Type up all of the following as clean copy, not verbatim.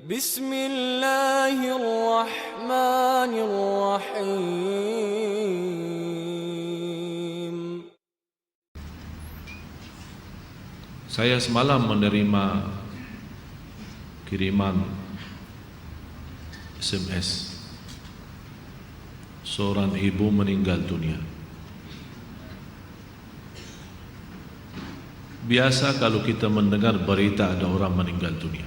Bismillahirrahmanirrahim. Saya semalam menerima kiriman SMS. Seorang ibu meninggal dunia. Biasa kalau kita mendengar berita ada orang meninggal dunia,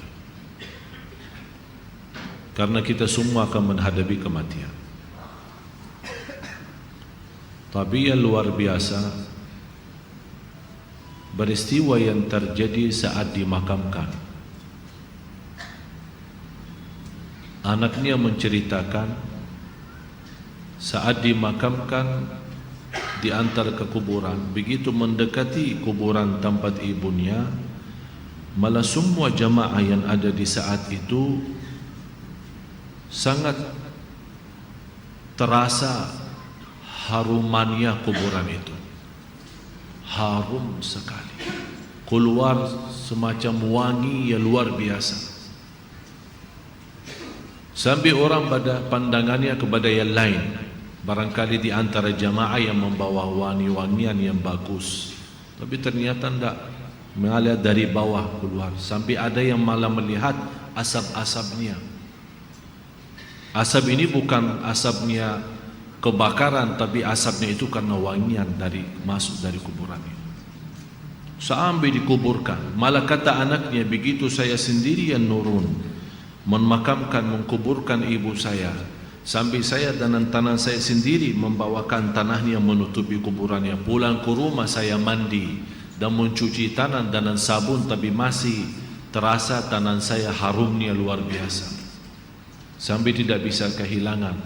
karena kita semua akan menghadapi kematian. Tapi yang luar biasa, peristiwa yang terjadi saat dimakamkan. Anaknya menceritakan saat dimakamkan di antara kekuburan, begitu mendekati kuburan tempat ibunya, malah semua jamaah yang ada di saat itu sangat terasa harumannya kuburan itu. Harum sekali, keluar semacam wangi yang luar biasa, sampai orang pada pandangannya kepada yang lain, barangkali di antara jamaah yang membawa wangi-wangian yang bagus, tapi ternyata tidak, mengalir dari bawah keluar, sampai ada yang malah melihat asap-asapnya. Asap ini bukan asapnya kebakaran, tapi asapnya itu karena wangian dari masuk dari kuburan itu. Sampai dikuburkan, malah kata anaknya, begitu saya sendiri yang nurun memakamkan, mengkuburkan ibu saya, sampai saya dan tanah saya sendiri membawakan tanahnya menutupi kuburannya. Pulang ke rumah saya mandi dan mencuci tangan dengan sabun, tapi masih terasa tangan saya harumnya luar biasa, sampai tidak bisa kehilangan.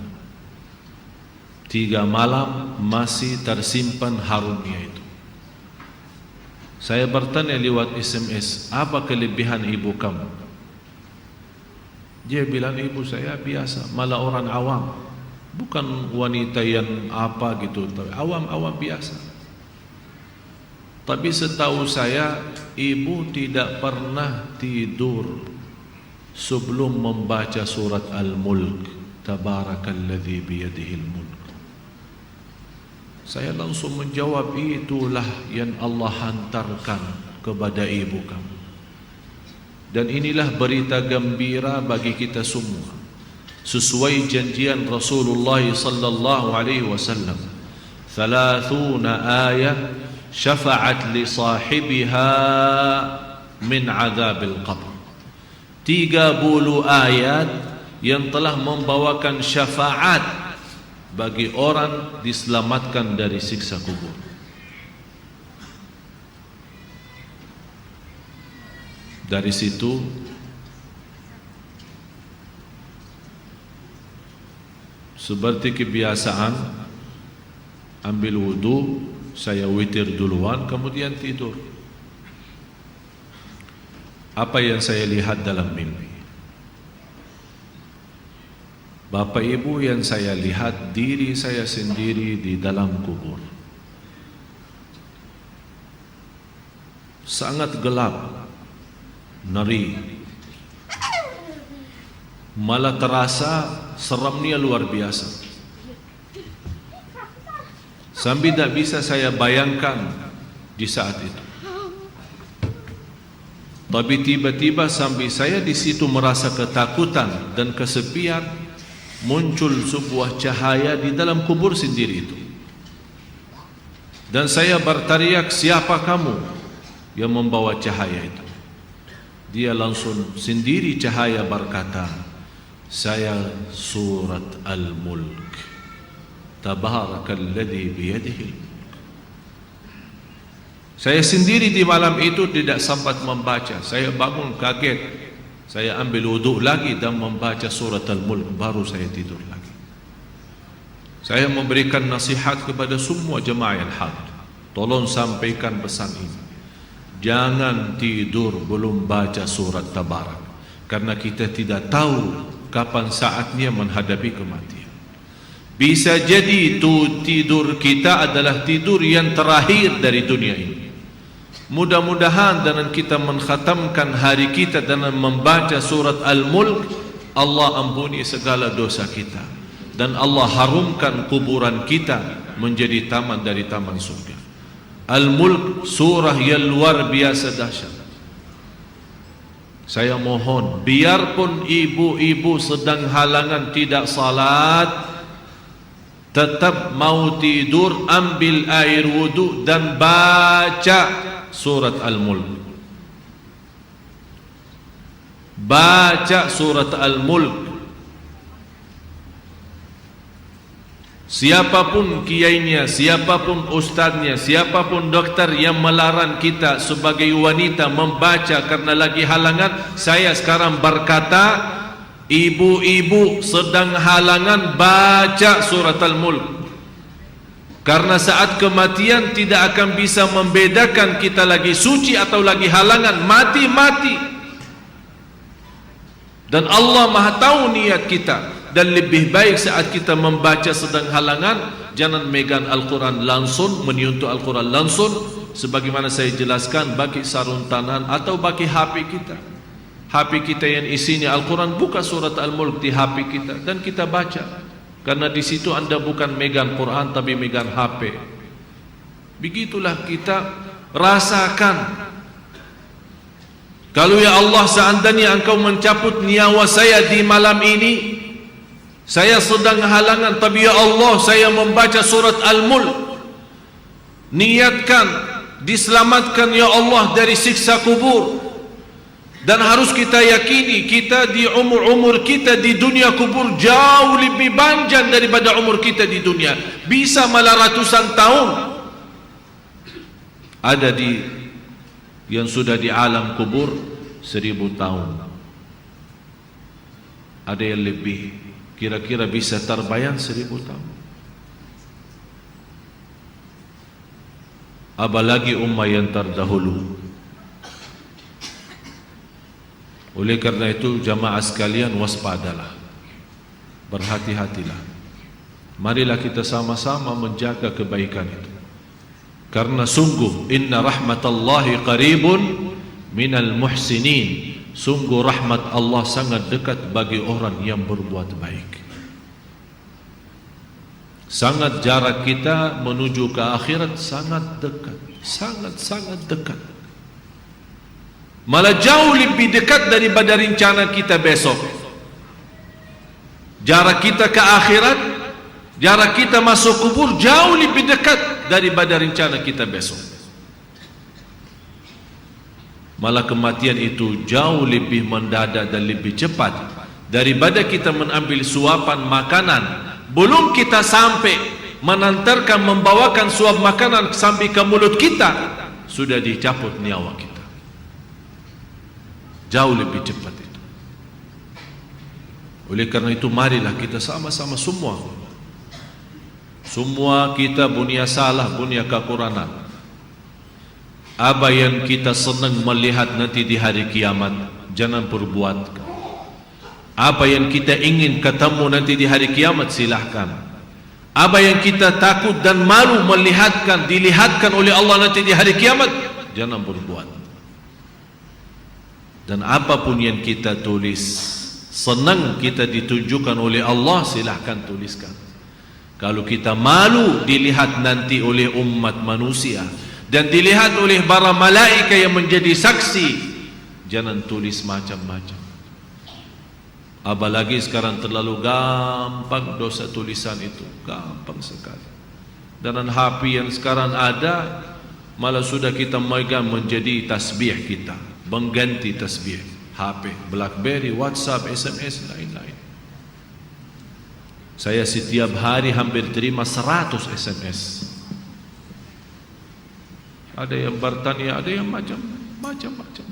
3 malam masih tersimpan harumnya itu. Saya bertanya lewat SMS, apa kelebihan ibu kamu? Dia bilang, ibu saya biasa, malah orang awam, bukan wanita yang apa gitu, awam-awam biasa. Tapi setahu saya, ibu tidak pernah tidur sebelum membaca surat Al-Mulk, Tabarakalladzi biyadihil mulk. Saya langsung menjawab, itulah yang Allah hantarkan kepada ibu kamu. Dan inilah berita gembira bagi kita semua, sesuai janjian Rasulullah sallallahu alaihi wasallam. 30 ayat syafa'at li sahibiha min azabil qabr. 30 ayat yang telah membawakan syafaat bagi orang diselamatkan dari siksa kubur. Dari situ seperti kebiasaan, ambil wudu, saya witir duluan, kemudian tidur. Apa yang saya lihat dalam mimpi? Bapak ibu, yang saya lihat diri saya sendiri di dalam kubur. Sangat gelap, ngeri, malah terasa seramnya luar biasa, sampai tidak bisa saya bayangkan di saat itu. Tapi tiba-tiba sampai saya di situ merasa ketakutan dan kesepian, muncul sebuah cahaya di dalam kubur sendiri itu. Dan saya berteriak, siapa kamu yang membawa cahaya itu? Dia langsung sendiri cahaya berkata, saya surat Al-Mulk, Tabarakalladzi biyadihil mulk. Saya sendiri di malam itu tidak sempat membaca. Saya bangun kaget, saya ambil wudhu lagi dan membaca surat Al-Mulk, baru saya tidur lagi. Saya memberikan nasihat kepada semua jemaah yang hadir, tolong sampaikan pesan ini. Jangan tidur belum baca surat Tabarak, karena kita tidak tahu kapan saatnya menghadapi kematian. Bisa jadi itu tidur kita adalah tidur yang terakhir dari dunia ini. Mudah-mudahan dengan kita mengkhatamkan hari kita dengan membaca surat Al-Mulk, Allah ampuni segala dosa kita dan Allah harumkan kuburan kita menjadi taman dari taman surga. Al-Mulk surah yang luar biasa dahsyat. Saya mohon, biarpun ibu-ibu sedang halangan tidak salat, tetap mau tidur, ambil air wudu dan baca surat Al-Mulk. Baca surat Al-Mulk. Siapapun kiainya, siapapun ustaznya, siapapun dokter yang melarang kita sebagai wanita membaca karena lagi halangan, saya sekarang berkata, ibu-ibu sedang halangan, baca surat Al-Mulk. Karena saat kematian tidak akan bisa membedakan kita lagi suci atau lagi halangan, mati-mati. Dan Allah Maha tahu niat kita. Dan lebih baik saat kita membaca sedang halangan, jangan megang Al-Quran langsung, menyentuh Al-Quran langsung, sebagaimana saya jelaskan, bagi sarung tangan atau bagi HP kita. HP kita yang isinya Al-Quran, buka surat Al-Mulk di HP kita dan kita baca. Karena di situ anda bukan megang Quran tapi megang HP. Begitulah kita rasakan. Kalau ya Allah, seandainya engkau mencabut nyawa saya di malam ini, saya sedang halangan, tapi ya Allah, saya membaca surat Al-Mulk. Niatkan diselamatkan ya Allah dari siksa kubur. Dan harus kita yakini, kita di umur kita di dunia kubur jauh lebih panjang daripada umur kita di dunia. Bisa malah ratusan tahun. Ada di yang sudah di alam kubur 1000 tahun. Ada yang lebih. Kira-kira bisa terbayang 1000 tahun. Apalagi ummah yang terdahulu. Oleh karena itu jamaah sekalian, waspadalah, berhati-hatilah. Marilah kita sama-sama menjaga kebaikan itu. Karena sungguh inna rahmatallahi qaribun minal muhsinin. Sungguh rahmat Allah sangat dekat bagi orang yang berbuat baik. Sangat jarak kita menuju ke akhirat sangat dekat, sangat dekat. Malah jauh lebih dekat daripada rencana kita besok. Jarak kita ke akhirat, jarak kita masuk kubur jauh lebih dekat daripada rencana kita besok. Malah kematian itu jauh lebih mendadak dan lebih cepat daripada kita mengambil suapan makanan. Belum kita sampai menantarkan, membawakan suap makanan sampai ke mulut kita, sudah dicabut nyawa kita. Jauh lebih cepat itu. Oleh karena itu marilah kita sama-sama semua kita punya salah, punya kekurangan. Apa yang kita senang melihat nanti di hari kiamat, jangan perbuat. Apa yang kita ingin ketemu nanti di hari kiamat, silahkan. Apa yang kita takut dan malu dilihatkan oleh Allah nanti di hari kiamat, jangan berbuat. Dan apapun yang kita tulis, senang kita ditunjukkan oleh Allah, silahkan tuliskan. Kalau kita malu dilihat nanti oleh umat manusia dan dilihat oleh para malaikat yang menjadi saksi, jangan tulis macam-macam. Apalagi sekarang terlalu gampang dosa tulisan itu, gampang sekali. Dan HP yang sekarang ada, malah sudah kita megang menjadi tasbih kita, mengganti tasbih. HP, BlackBerry, WhatsApp, SMS, lain-lain. Saya setiap hari hampir terima 100 SMS. Ada yang bertanya, ada yang macam-macam.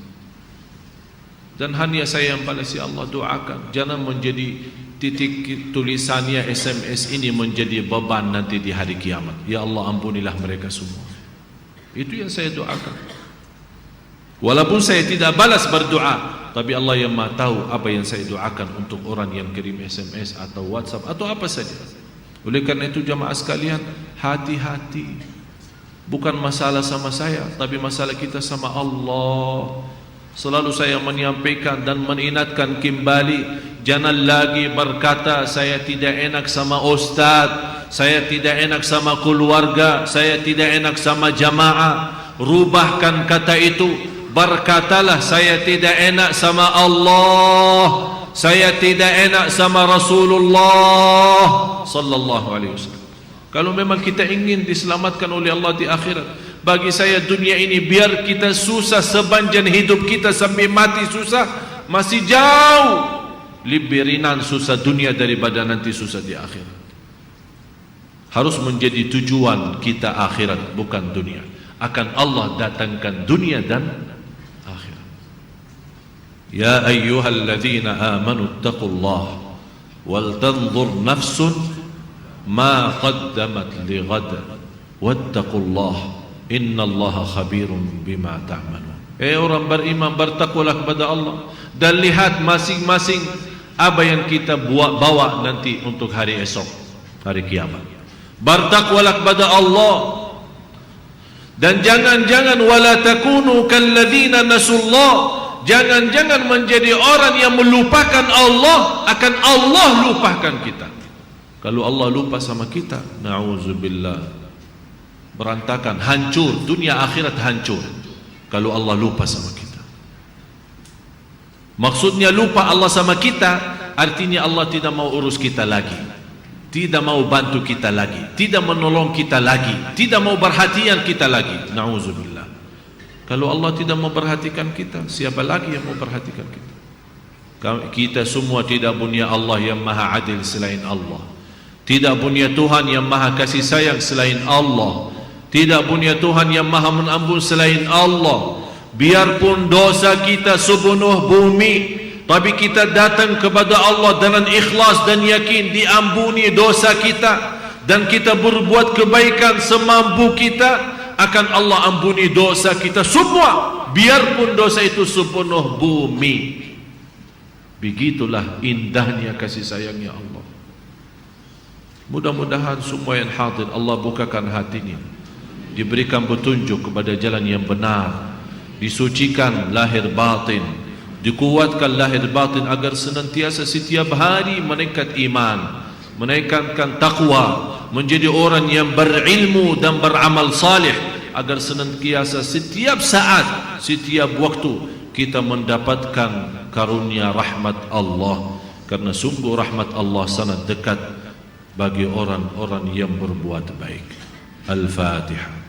Dan hanya saya yang pada si Allah doakan, jangan menjadi titik tulisannya SMS ini menjadi beban nanti di hari kiamat. Ya Allah, ampunilah mereka semua. Itu yang saya doakan. Walaupun saya tidak balas berdoa, tapi Allah yang Maha tahu apa yang saya doakan untuk orang yang kirim SMS atau WhatsApp atau apa saja. Oleh karena itu jamaah sekalian, hati-hati. Bukan masalah sama saya, tapi masalah kita sama Allah. Selalu saya menyampaikan dan mengingatkan kembali, jangan lagi berkata saya tidak enak sama ustaz, saya tidak enak sama keluarga, saya tidak enak sama jamaah. Rubahkan kata itu, berkatalah saya tidak enak sama Allah, saya tidak enak sama Rasulullah sallallahu alaihi wasallam. Kalau memang kita ingin diselamatkan oleh Allah di akhirat, bagi saya dunia ini biar kita susah sepanjang hidup kita sampai mati susah, masih jauh lebih ringan susah dunia daripada nanti susah di akhirat. Harus menjadi tujuan kita akhirat, bukan dunia. Akan Allah datangkan dunia dan akhirat. Ya ayyuhalladzina amanu ittaqullaha wal tanzur nafsun ma qaddamat lighad wattaqullaha innallaha khabirun bima ta'malun. Orang beriman, bertakwalah kepada Allah dan lihat masing-masing apa yang kita bawa nanti untuk hari esok, hari kiamat. Bertakwalah kepada Allah dan jangan-jangan wala takunu kalladzina nasullah, jangan-jangan menjadi orang yang melupakan Allah, akan Allah lupakan kita. Kalau Allah lupa sama kita, na'udzubillah, berantakan, hancur, dunia akhirat hancur kalau Allah lupa sama kita. Maksudnya lupa Allah sama kita, artinya Allah tidak mau urus kita lagi, tidak mau bantu kita lagi, tidak menolong kita lagi, tidak mau perhatian kita lagi. Na'udzubillah. Kalau Allah tidak mau perhatikan kita, siapa lagi yang mau perhatikan kita? Kita semua tidak punya Allah yang maha adil selain Allah, tidak punya Tuhan yang maha kasih sayang selain Allah, tidak punya Tuhan yang maha mengampun selain Allah. Biarpun dosa kita sepenuh bumi, tapi kita datang kepada Allah dengan ikhlas dan yakin diampuni dosa kita, dan kita berbuat kebaikan semampu kita, akan Allah ampuni dosa kita semua, biarpun dosa itu sepenuh bumi. Begitulah indahnya kasih sayangnya Allah. Mudah-mudahan semua yang hadir Allah bukakan hatinya, diberikan petunjuk kepada jalan yang benar, disucikan lahir batin, dikuatkan lahir batin agar senantiasa setiap hari meningkat iman, meningkatkan takwa, menjadi orang yang berilmu dan beramal salih, agar senantiasa setiap saat, setiap waktu kita mendapatkan karunia rahmat Allah, karena sungguh rahmat Allah sangat dekat bagi orang-orang yang berbuat baik. Al-Fatihah.